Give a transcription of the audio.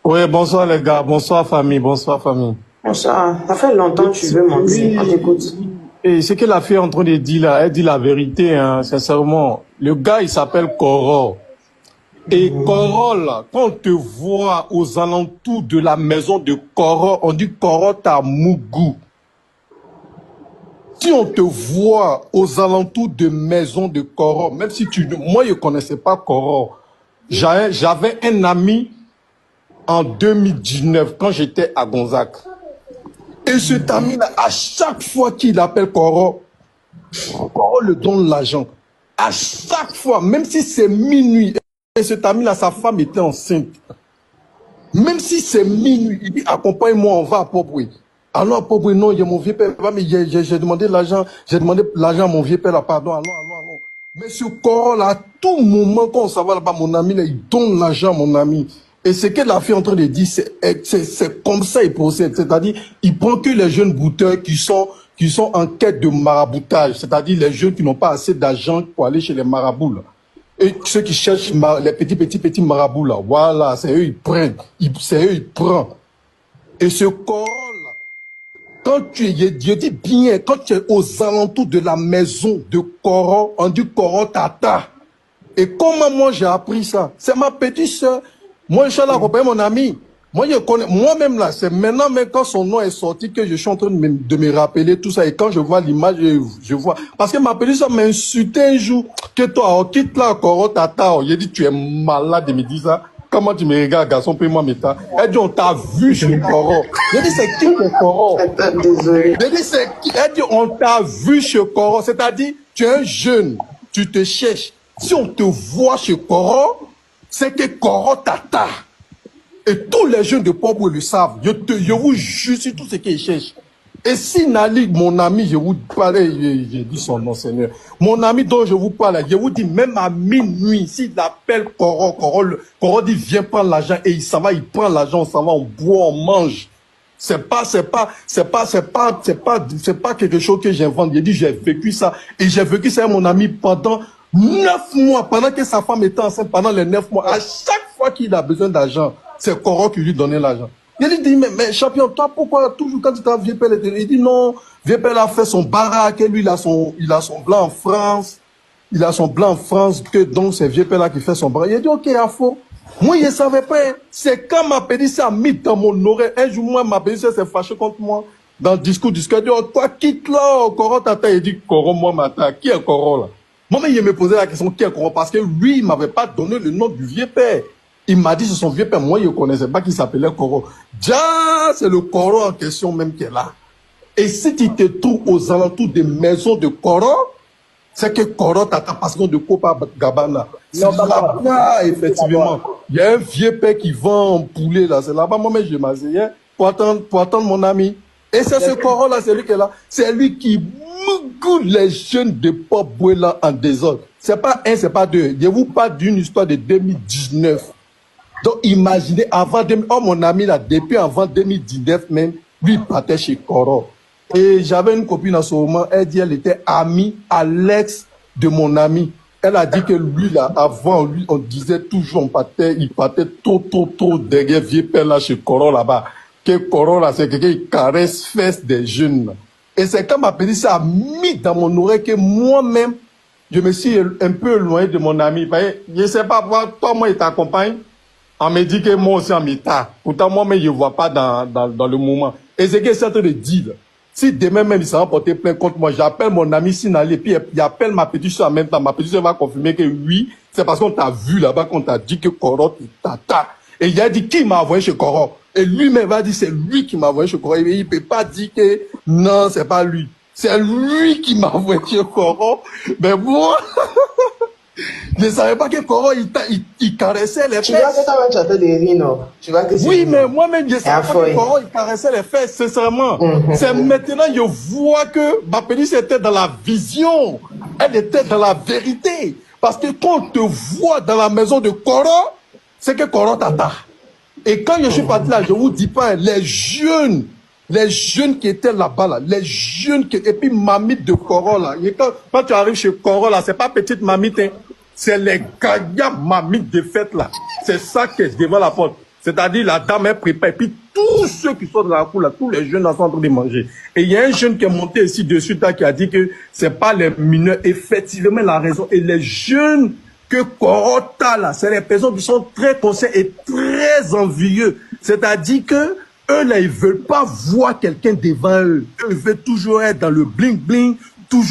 Oui, bonsoir les gars, bonsoir famille, bonsoir famille. Bonsoir. Ça fait longtemps que tu veux mentir. On t'écoute. Et ce que la fille est en train de dire là, elle dit la vérité, hein, sincèrement. Le gars, il s'appelle Koro. Et Koro, là, quand on te voit aux alentours de la maison de Koro, on dit Koro ta Mougou. Si on te voit aux alentours de maison de Koro, même si moi je ne connaissais pas Koro, j'avais un ami en 2019 quand j'étais à Gonzague. Et cet ami-là, à chaque fois qu'il appelle Koro, Koro le donne l'argent. À chaque fois, même si c'est minuit, et cet ami-là, sa femme était enceinte. Même si c'est minuit, il dit accompagne-moi, on va à Poboué. Alors à Poboué, non, il y a mon vieux père, mais j'ai demandé l'argent à mon vieux père là, pardon, allons. Mais ce Koro-là, à tout moment, quand on s'en va là-bas, mon ami, là, il donne l'argent à mon ami. Et ce que la fille est en train de dire, c'est comme ça il procède. C'est-à-dire, il prend que les jeunes bouteurs qui sont en quête de maraboutage. C'est-à-dire les jeunes qui n'ont pas assez d'argent pour aller chez les marabouts. Là. Et ceux qui cherchent les petits marabouts, là. Voilà, c'est eux, ils prennent. C'est eux, ils prennent. Et ce Koro-là, quand je dis bien, quand tu es aux alentours de la maison de Koro, on dit Koro Tata. Et comment moi j'ai appris ça? C'est ma petite soeur. Moi, je suis allé accompagner mon ami. Moi, je connais, moi-même là, c'est maintenant, même quand son nom est sorti, que je suis en train de me rappeler tout ça. Et quand je vois l'image, je vois. Parce que ma petite soeur m'a insulté un jour, que toi, on quitte là, Koro Tata. J'ai dit, tu es malade de me dire ça. Comment tu me regardes, garçon, paye-moi mes tas. Elle dit, on t'a vu chez Koro. J'ai dit, c'est qui le Koro? Désolé. J'ai dit, c'est qui? Elle dit, on t'a vu chez Koro. C'est-à-dire, tu es un jeune, tu te cherches. Si on te voit chez Koro, c'est que Koro Tata. Et tous les jeunes de Poboué le savent. Je vous jure sur tout ce qu'ils cherchent. Et si Nali, mon ami, je vous parle, j'ai dit son nom, Seigneur. Mon ami dont je vous parle, je vous dis, même à minuit, s'il appelle Koro dit, viens prendre l'argent, et il s'en va, il prend l'argent, on s'en va, on boit, on mange. C'est pas quelque chose que j'invente. J'ai dit, j'ai vécu ça. Et j'ai vécu ça avec mon ami pendant 9 mois, pendant que sa femme était enceinte, pendant les 9 mois. À chaque fois qu'il a besoin d'argent, c'est Koro qui lui donnait l'argent. Il lui dit, mais champion, toi, pourquoi toujours quand tu t'as vieux père, il dit non, vieux père a fait son baraque, et lui, il a son blanc en France. Il a son blanc en France, que donc c'est vieux père là qui fait son baraque. Il a dit, ok, à faux. Moi, je ne savais pas. C'est quand ma petite a mis dans mon oreille. Un jour, moi, ma petite s'est fâchée contre moi. Dans le discours, elle dit, oh, toi, quitte là, Koro Tata. Il dit, Koro, moi, Mata, qui est Koro là? Moi-même, il me posait la question, qui est Koro? Parce que lui, il ne m'avait pas donné le nom du vieux père. Il m'a dit, c'est son vieux père. Moi, je ne connaissais pas qu'il s'appelait Koro. Déjà, c'est le Koro en question même qui est là. Et si tu te trouves aux alentours des maisons de Koro, c'est que Koro Tata, parce qu'on de Copa Gabana. C'est là-bas, effectivement. Il y a un vieux père qui vend un poulet là. C'est là-bas, moi-même, je m'asseyais pour attendre mon ami. Et c'est ce Koro là, c'est lui qui est là. C'est lui qui mougoule les jeunes de Poboué là en désordre. C'est pas un, c'est pas deux. Je vous parle d'une histoire de 2019. Donc, imaginez, avant, mon ami là, depuis avant 2019 même, lui, il partait chez Koro. Et j'avais une copine en ce moment, elle dit, elle était amie à l'ex de mon ami. Elle a dit que lui, là, avant, lui, on disait toujours, il partait trop derrière vieux père là chez Koro là-bas. Que Koro là, c'est quelqu'un qui caresse fesses des jeunes. Et c'est quand ma petite ça a mis dans mon oreille que moi-même, je me suis un peu éloigné de mon ami. Je ne sais pas, toi, moi, il t'accompagne. On me dit que moi aussi en m'état. Pourtant, moi-même, je ne vois pas dans le moment. Et c'est que c'est en train de dire. Si demain même, il s'en porter plainte contre moi, j'appelle mon ami Sinali, puis il appelle ma petite soeur en même temps. Ma petite soeur va confirmer que oui, c'est parce qu'on t'a vu là-bas qu'on t'a dit que Koro t'attaque. Et il a dit qui m'a envoyé chez Koro. Et lui-même va dire c'est lui qui m'a envoyé chez Koro. Et il ne peut pas dire que non, c'est pas lui. C'est lui qui m'a envoyé chez Koro. Mais moi, je ne savais pas que Koro, il caressait les fesses. Tu vois que toi-même, tu as fait des rires, non? Tu vois que oui, mais moi-même, je ne savais pas que Koro, il caressait les fesses, sincèrement. C'est maintenant, je vois que ma petite était dans la vision. Elle était dans la vérité. Parce que quand on te voit dans la maison de Koro, c'est que Koro t'attend. Et quand je suis parti là, je ne vous dis pas, les jeunes qui étaient là-bas, là, les jeunes et puis mamite de Koro, là. Et quand tu arrives chez Koro, là, c'est pas petite mamite, hein. C'est les gagnants mamites de fête, là. C'est ça qui est devant la porte. C'est-à-dire, la dame est préparée. Et puis, tous ceux qui sont dans la cour, là, tous les jeunes là, sont en train de manger. Et il y a un jeune qui est monté ici dessus, là, qui a dit que c'est pas les mineurs. Effectivement, la raison. Et les jeunes que Korota, là, c'est les personnes qui sont très conscients et très envieux. C'est-à-dire que eux, là, ils veulent pas voir quelqu'un devant eux. Eux, ils veulent toujours être dans le bling-bling, toujours